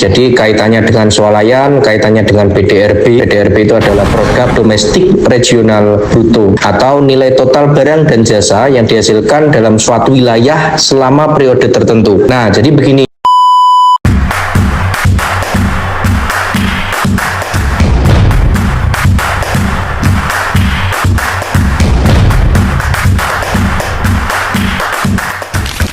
Jadi kaitannya dengan swalayan, kaitannya dengan PDRB. PDRB itu adalah produk domestik regional bruto atau nilai total barang dan jasa yang dihasilkan dalam suatu wilayah selama periode tertentu. Nah, jadi begini.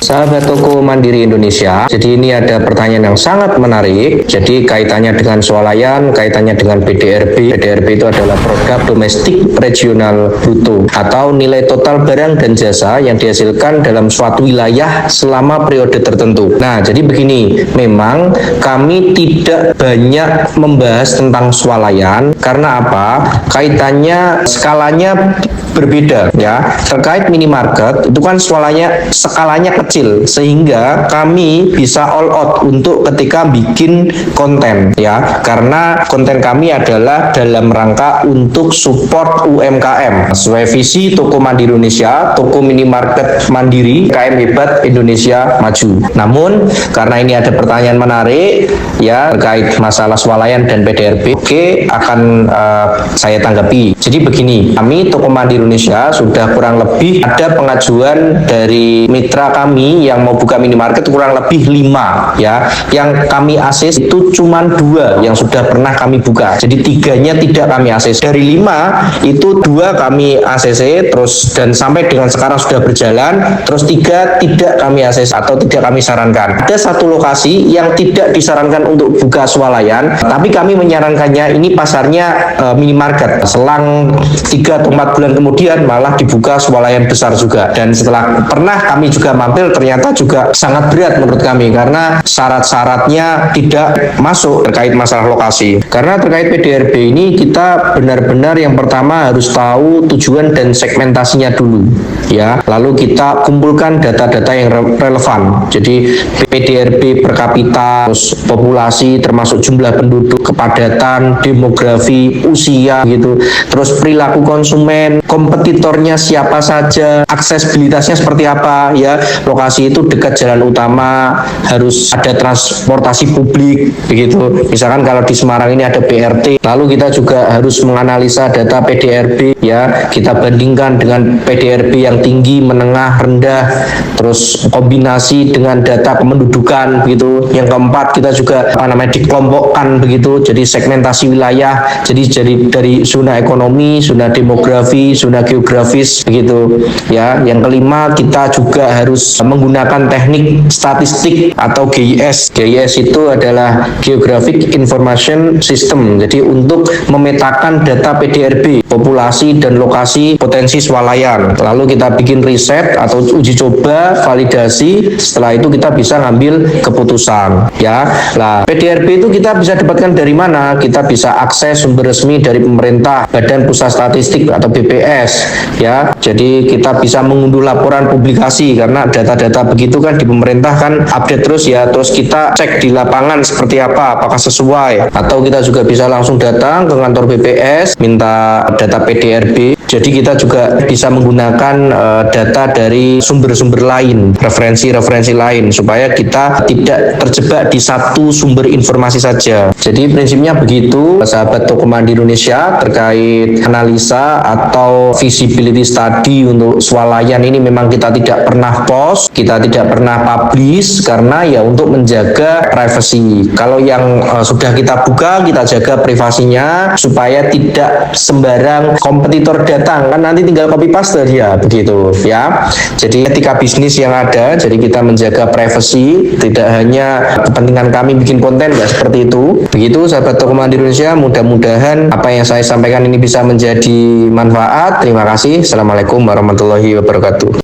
Sahabat Toko Mandiri Indonesia, jadi ini ada pertanyaan yang sangat menarik. Jadi kaitannya dengan swalayan, kaitannya dengan PDRB. PDRB itu adalah produk domestik regional bruto atau nilai total barang dan jasa yang dihasilkan dalam suatu wilayah selama periode tertentu. Nah, jadi begini, memang kami tidak banyak membahas tentang swalayan karena apa? Kaitannya skalanya berbeda ya. Terkait minimarket itu kan skalanya kecil sehingga kami bisa all out untuk ketika bikin konten ya, karena konten kami adalah dalam rangka untuk support UMKM sesuai visi Toko Mandiri Indonesia, toko minimarket mandiri, KM hebat Indonesia maju. Namun karena ini ada pertanyaan menarik ya terkait masalah swalayan dan PDRB, oke, akan saya tanggapi. Jadi begini, kami Toko Mandiri Indonesia sudah kurang lebih ada pengajuan dari mitra kami yang mau buka minimarket kurang lebih 5 ya. Yang kami akses itu cuma 2 yang sudah pernah kami buka. Jadi 3-nya tidak kami akses. Dari 5 itu 2 kami ACC terus dan sampai dengan sekarang sudah berjalan. Terus 3 tidak kami akses atau tidak kami sarankan. Ada satu lokasi yang tidak disarankan untuk buka swalayan, tapi kami menyarankannya ini pasarnya minimarket. Selang 3 atau 4 bulan kemudian malah dibuka swalayan besar juga. Dan setelah pernah kami juga mampir, ternyata juga sangat berat menurut kami karena syarat-syaratnya tidak masuk terkait masalah lokasi. Karena terkait PDRB ini kita benar-benar yang pertama harus tahu tujuan dan segmentasinya dulu ya. Lalu kita kumpulkan data-data yang relevan. Jadi PDRB per kapita, terus populasi termasuk jumlah penduduk, kepadatan, demografi, usia gitu. Terus perilaku konsumen, kompetitornya siapa saja, aksesibilitasnya seperti apa ya. Lokasi itu dekat jalan utama, harus ada transportasi publik begitu. Misalkan kalau di Semarang ini ada BRT, lalu kita juga harus menganalisa data PDRB ya, kita bandingkan dengan PDRB yang tinggi, menengah, rendah, terus kombinasi dengan data kependudukan begitu. Yang keempat kita juga dikelompokkan begitu, jadi segmentasi wilayah, jadi dari zona ekonomi, zona demografi, zona geografis begitu ya. Yang kelima kita juga harus menggunakan teknik statistik atau GIS. GIS itu adalah Geographic Information System. Jadi untuk memetakan data PDRB, populasi dan lokasi potensi swalayan. Lalu kita bikin riset atau uji coba, validasi. Setelah itu kita bisa ngambil keputusan ya. Nah, PDRB itu kita bisa dapatkan dari mana? Kita bisa akses sumber resmi dari pemerintah, Badan Pusat Statistik atau BPS ya. Jadi kita bisa mengunduh laporan publikasi karena data-data begitu kan di pemerintah kan update terus ya. Terus kita cek di lapangan seperti apa, apakah sesuai, atau kita juga bisa langsung datang ke kantor BPS minta data PDRB. Jadi kita juga bisa menggunakan data dari sumber-sumber lain, referensi-referensi lain, supaya kita tidak terjebak di satu sumber informasi saja. Jadi prinsipnya begitu, sahabat Toko Mandiri Indonesia, terkait analisa atau visibility study untuk swalayan ini memang kita tidak pernah post, kita tidak pernah publish karena ya untuk menjaga privacy. Kalau yang sudah kita buka, kita jaga privasinya supaya tidak sembarang kompetitor datang, kan nanti tinggal copy paste dia begitu ya. Jadi etika bisnis yang ada, jadi kita menjaga privacy, tidak hanya kepentingan kami bikin konten, ya seperti itu. Begitu sahabat Toko Mandiri Indonesia, mudah-mudahan apa yang saya sampaikan ini bisa menjadi manfaat. Terima kasih. Assalamualaikum warahmatullahi wabarakatuh.